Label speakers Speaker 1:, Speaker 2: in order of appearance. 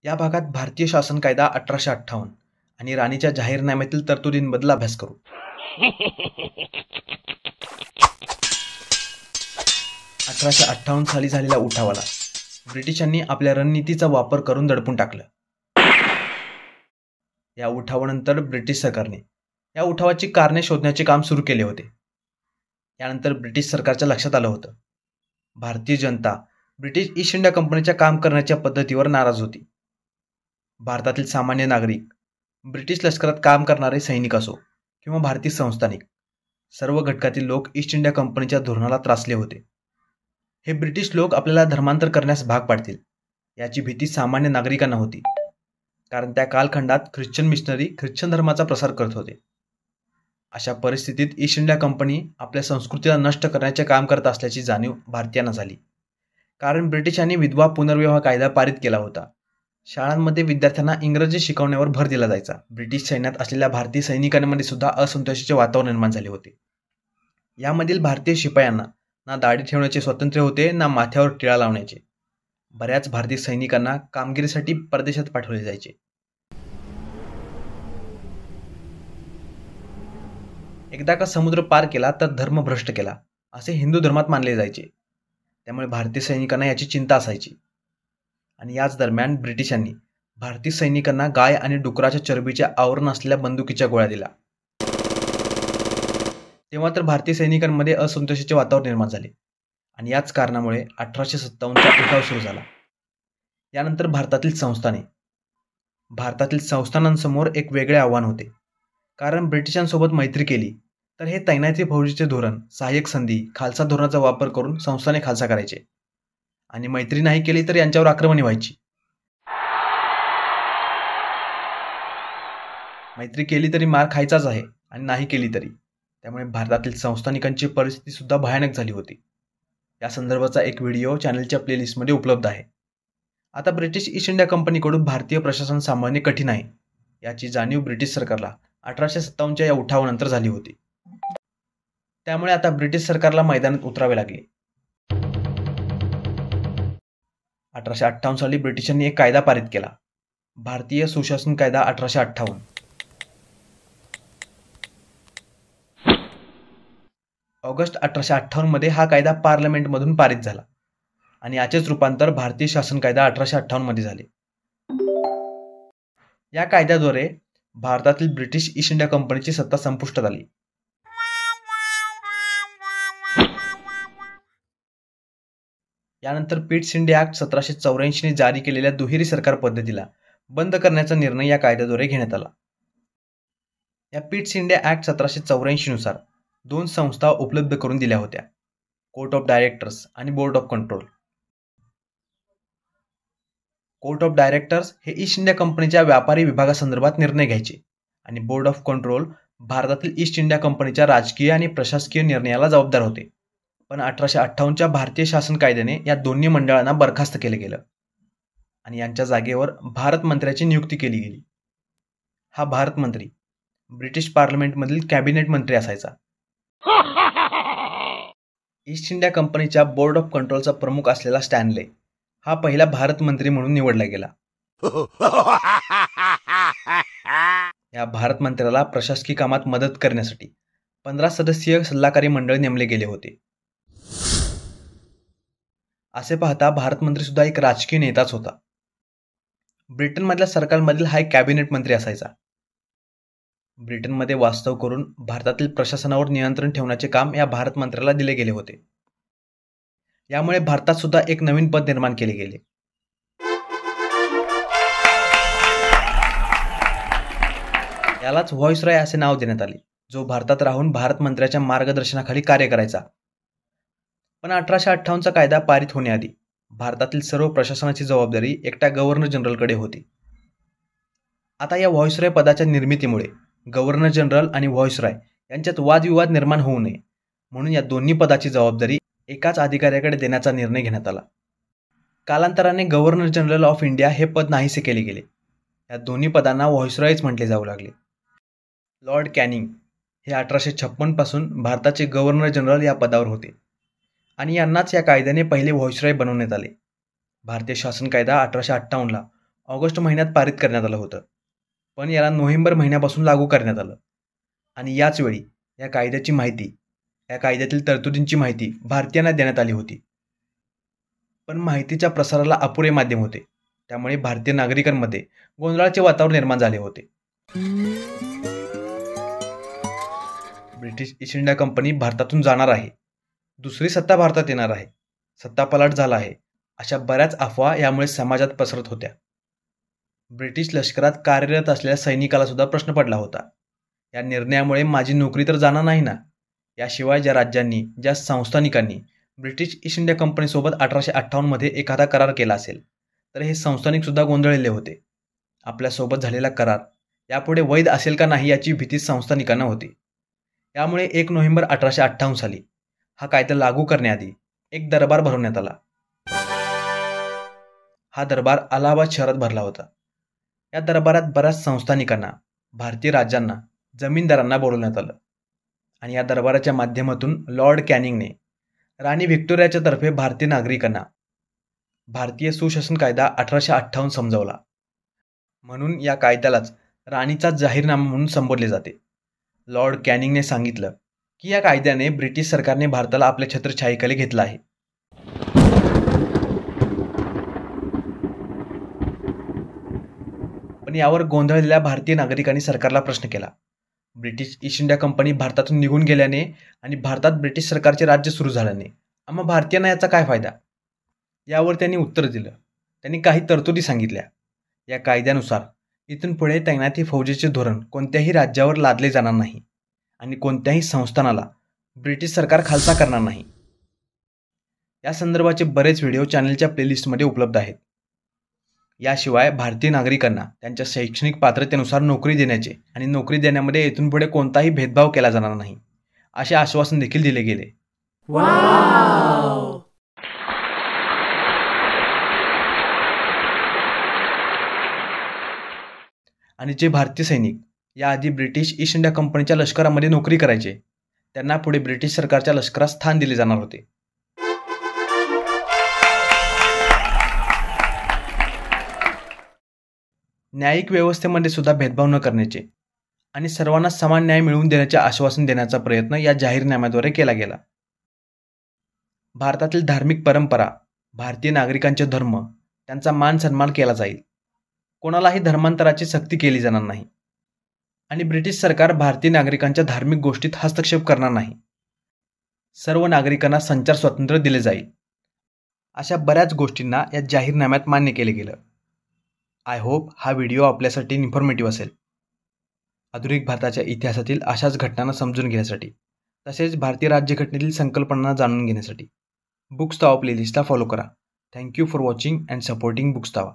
Speaker 1: या भागात भारतीय शासन कायदा 1858 आणि राणीच्या जाहीरनाम्यातील तरतुदींबद्दल अभ्यास करू. 1858 साली झालेल्या उठावाला ब्रिटिशांनी आपल्या रणनीतीचा वापर करून दडपून टाकलं. या उठावानंतर ब्रिटिश सरकारने या उठावाची कारणे शोधण्याचे काम सुरू केले होते. यानंतर ब्रिटिश सरकारच्या लक्षात आलं होतं, Bharatiya Janata British east India कंपनीच्या काम करण्याच्या पद्धतीवर नाराज होती. भारतातील सामान्य नागरिक, ब्रिटिश लष्करात काम करणारे सैनिक असो किंवा भारतीय संस्थानिक, सर्व घटकातील लोक ईस्ट इंडिया कंपनीच्या धोरणाला त्रासले होते. हे ब्रिटिश लोक आपल्याला धर्मांतर करण्यास भाग पाडतील याची भीती सामान्य नागरिकांना होती, कारण त्या कालखंडात ख्रिश्चन मिशनरी ख्रिश्चन धर्माचा प्रसार करत होते. अशा परिस्थितीत ईस्ट इंडिया कंपनी आपल्या संस्कृतीला नष्ट करण्याचे काम करत असल्याची जाणीव भारतीयांना झाली, कारण ब्रिटिशांनी विधवा पुनर्विवाह कायदा पारित केला होता. शाळांमध्ये विद्यार्थ्यांना इंग्रजी शिकवण्यावर भर दिला जायचा. ब्रिटिश सैन्यात असलेल्या भारतीय सैनिकांमध्ये सुद्धा असंतोषाचे वातावरण निर्माण झाले होते. यामधील भारतीय शिपायांना ना दाढी ठेवण्याचे स्वातंत्र्य होते, ना माथ्यावर टिळा लावण्याचे. बऱ्याच भारतीय सैनिकांना कामगिरीसाठी परदेशात पाठवले जायचे. एकदा का समुद्र पार केला तर धर्म भ्रष्ट केला असे हिंदू धर्मात मानले जायचे. त्यामुळे भारतीय सैनिकांना याची चिंता असायची. आणि याच दरम्यान ब्रिटिशांनी भारतीय सैनिकांना गाय आणि डुकराच्या चरबीच्या आवरण असलेल्या बंदुकीच्या गोळ्या दिल्या. तेव्हा तर भारतीय सैनिकांमध्ये असंतोषाचे वातावरण निर्माण झाले आणि याच कारणामुळे 1857चा उठाव सुरू झाला. यानंतर भारतातील संस्थानांसमोर एक वेगळे आव्हान होते, कारण ब्रिटिशांसोबत मैत्री केली तर हे तैनाती फौजीचे धोरण, सहाय्यक संधी, खालसा धोरणाचा वापर करून संस्थाने खालसा करायचे आणि मैत्री नाही केली तर यांच्यावर आक्रमणे व्हायची. मैत्री केली तरी मार खायचाच आहे आणि नाही केली तरी. त्यामुळे भारतातील संस्थानिकांची परिस्थिती सुद्धा भयानक झाली होती. या संदर्भाचा एक व्हिडिओ चॅनलच्या प्लेलिस्टमध्ये उपलब्ध आहे. आता ब्रिटिश ईस्ट इंडिया कंपनीकडून भारतीय प्रशासन सांभाळणे कठीण आहे याची जाणीव ब्रिटिश सरकारला 1857च्या या उठावानंतर झाली होती. त्यामुळे आता ब्रिटिश सरकारला मैदानात उतरावे लागले. 1858 साली ब्रिटिशांनी एक कायदा पारित केला, भारतीय सुशासन कायदा 1858. ऑगस्ट 1858 मध्ये हा कायदा पार्लमेंटमधून पारित झाला आणि याचेच रूपांतर भारतीय शासन कायदा 1858 मध्ये झाले. या कायद्याद्वारे भारतातील ब्रिटिश ईस्ट इंडिया कंपनीची सत्ता संपुष्टात आली. यानंतर पीट शिंदे ऍक्ट 1784 ने जारी केलेल्या दुहेरी सरकार पद्धतीला बंद करण्याचा निर्णय या कायद्याद्वारे घेण्यात आला. या पीट शिंदे ऍक्ट 1784 नुसार 2 संस्था उपलब्ध करून दिल्या होत्या, कोर्ट ऑफ डायरेक्टर्स आणि board of control. Court of directors हे ईस्ट इंडिया कंपनीच्या व्यापारी विभागासंदर्भात निर्णय घ्यायचे आणि बोर्ड ऑफ कंट्रोल भारतातील ईस्ट इंडिया कंपनीच्या राजकीय आणि प्रशासकीय निर्णयाला जबाबदार होते. पण 1858च्या भारतीय शासन कायद्याने या दोन्ही मंडळांना बरखास्त केले गेलं आणि यांच्या जागेवर भारत मंत्र्याची नियुक्ती केली गेली. हा भारत मंत्री ब्रिटिश पार्लमेंटमधील कॅबिनेट मंत्री असायचा. ईस्ट इंडिया कंपनीच्या बोर्ड ऑफ कंट्रोलचा प्रमुख असलेला स्टॅनले हा पहिला भारत मंत्री म्हणून निवडला गेला. या भारत मंत्र्याला प्रशासकीय कामात मदत करण्यासाठी 15 सदस्यीय सल्लागारी मंडळ नेमले गेले होते. असे पाहता भारत मंत्री सुद्धा एक राजकीय नेताच होता. ब्रिटनमधल्या सरकारमधील हा एक कॅबिनेट मंत्री असायचा. ब्रिटनमध्ये वास्तव करून भारतातील प्रशासनावर नियंत्रण ठेवण्याचे काम या भारत मंत्र्याला दिले गेले होते. यामुळे भारतात सुद्धा एक नवीन पद निर्माण केले गेले. यालाच व्हॉइसरॉय असे नाव देण्यात आले, जो भारतात राहून भारत मंत्र्याच्या मार्गदर्शनाखाली कार्य करायचा. पण 1858चा कायदा पारित होण्याआधी भारतातील सर्व प्रशासनाची जबाबदारी एकट्या गव्हर्नर जनरलकडे होती. आता या व्हॉइसरॉय पदाच्या निर्मितीमुळे गव्हर्नर जनरल आणि व्हॉइसरॉय यांच्यात वादविवाद निर्माण होऊ नये म्हणून या दोन्ही पदाची जबाबदारी एकाच अधिकाऱ्याकडे देण्याचा निर्णय घेण्यात आला. कालांतराने गव्हर्नर जनरल ऑफ इंडिया हे पद नाहीसे केले गेले. या दोन्ही पदांना व्हॉइसरॉयच म्हटले जाऊ लागले. लॉर्ड कॅनिंग हे 1856 पासून भारताचे गव्हर्नर जनरल या पदावर होते आणि यांनाच या कायद्याने पहिले व्हॉइसरॉय बनवण्यात आले. भारतीय शासन कायदा 1858ला ऑगस्ट महिन्यात पारित करण्यात आलं होतं, पण याला नोव्हेंबर महिन्यापासून लागू करण्यात आलं. आणि याच वेळी या कायद्यातील तरतुदींची माहिती भारतीयांना देण्यात आली होती. पण माहितीच्या प्रसाराला अपुरे माध्यम होते, त्यामुळे भारतीय नागरिकांमध्ये गोंधळाचे वातावरण निर्माण झाले होते. ब्रिटिश ईस्ट इंडिया कंपनी भारतातून जाणार आहे, दुसरी सत्ता भारतात येणार आहे, सत्तापालट झाला आहे, अशा बऱ्याच अफवा यामुळे समाजात पसरत होत्या. ब्रिटिश लष्करात कार्यरत असलेल्या सैनिकाला सुद्धा प्रश्न पडला होता, या निर्णयामुळे माझी नोकरी तर जाणार नाही ना? याशिवाय ज्या राज्यांनी, ज्या संस्थानिकांनी ब्रिटिश ईस्ट इंडिया कंपनीसोबत 1858 एखादा करार केला असेल, तर हे संस्थानिक सुद्धा गोंधळलेले होते. आपल्यासोबत झालेला करार यापुढे वैध असेल का नाही याची भीती संस्थानिकांना होती. यामुळे 1 नोव्हेंबर 1858 साली हा कायदा लागू करण्याआधी एक दरबार भरवण्यात आला. हा दरबार अलाहाबाद शहरात भरला होता. या दरबारात बऱ्याच संस्थानिकांना, भारतीय राजांना, जमीनदारांना बोलवण्यात आलं आणि या दरबाराच्या माध्यमातून लॉर्ड कॅनिंगने राणी व्हिक्टोरियाच्या तर्फे भारतीय नागरिकांना भारतीय सुशासन कायदा 1858 समजावला. म्हणून या कायद्यालाच राणीचा जाहीरनामा म्हणून संबोधले जाते. लॉर्ड कॅनिंगने सांगितलं की या कायद्याने ब्रिटिश सरकारने भारताला आपल्या छत्रछायेखाली घेतलं आहे. पण यावर गोंधळलेल्या भारतीय नागरिकांनी सरकारला प्रश्न केला. ब्रिटिश ईस्ट इंडिया कंपनी भारतातून निघून गेल्याने आणि भारतात ब्रिटिश सरकारचे राज्य सुरू झाल्याने आम्हा भारतीयांना याचा काय फायदा? यावर त्यांनी उत्तर दिलं. त्यांनी काही तरतुदी सांगितल्या. या कायद्यानुसार इथून पुढे तैनाती फौजेचे धोरण कोणत्याही राज्यावर लादले जाणार नाही आणि कोणत्याही संस्थानाला ब्रिटिश सरकार खालसा करणार नाही. या संदर्भाचे बरेच व्हिडिओ चॅनलच्या प्लेलिस्टमध्ये उपलब्ध आहेत. याशिवाय भारतीय नागरिकांना त्यांच्या शैक्षणिक पात्रतेनुसार नोकरी देण्याचे आणि नोकरी देण्यामध्ये इथून पुढे कोणताही भेदभाव केला जाणार नाही असे आश्वासन देखील दिले गेले. आणि जे भारतीय सैनिक याआधी ब्रिटिश ईस्ट इंडिया कंपनीच्या लष्करामध्ये नोकरी करायचे, त्यांना पुढे ब्रिटिश सरकारच्या लष्करात स्थान दिले जाणार होते. न्यायिक व्यवस्थेमध्ये सुद्धा भेदभाव न करण्याचे आणि सर्वांना समान न्याय मिळवून देण्याचे आश्वासन देण्याचा प्रयत्न या जाहीरनाम्याद्वारे केला गेला. भारतातील धार्मिक परंपरा, भारतीय नागरिकांचे धर्म, त्यांचा मान सन्मान केला जाईल. कोणालाही धर्मांतराची सक्ती केली जाणार नाही आणि ब्रिटिश सरकार भारतीय नागरिकांच्या धार्मिक गोष्टीत हस्तक्षेप करणार नाही. सर्व नागरिकांना संचार स्वातंत्र्य दिले जाईल. अशा बऱ्याच गोष्टींना या जाहीरनाम्यात मान्य केले गेलं. आय होप हा व्हिडिओ आपल्यासाठी इन्फॉर्मेटिव्ह असेल. आधुनिक भारताच्या इतिहासातील अशाच घटनांना समजून घेण्यासाठी, तसेच भारतीय राज्यघटनेतील संकल्पनांना जाणून घेण्यासाठी बुक्स तावा प्लेलिस्टला फॉलो करा. Thank you for watching and supporting books तावा.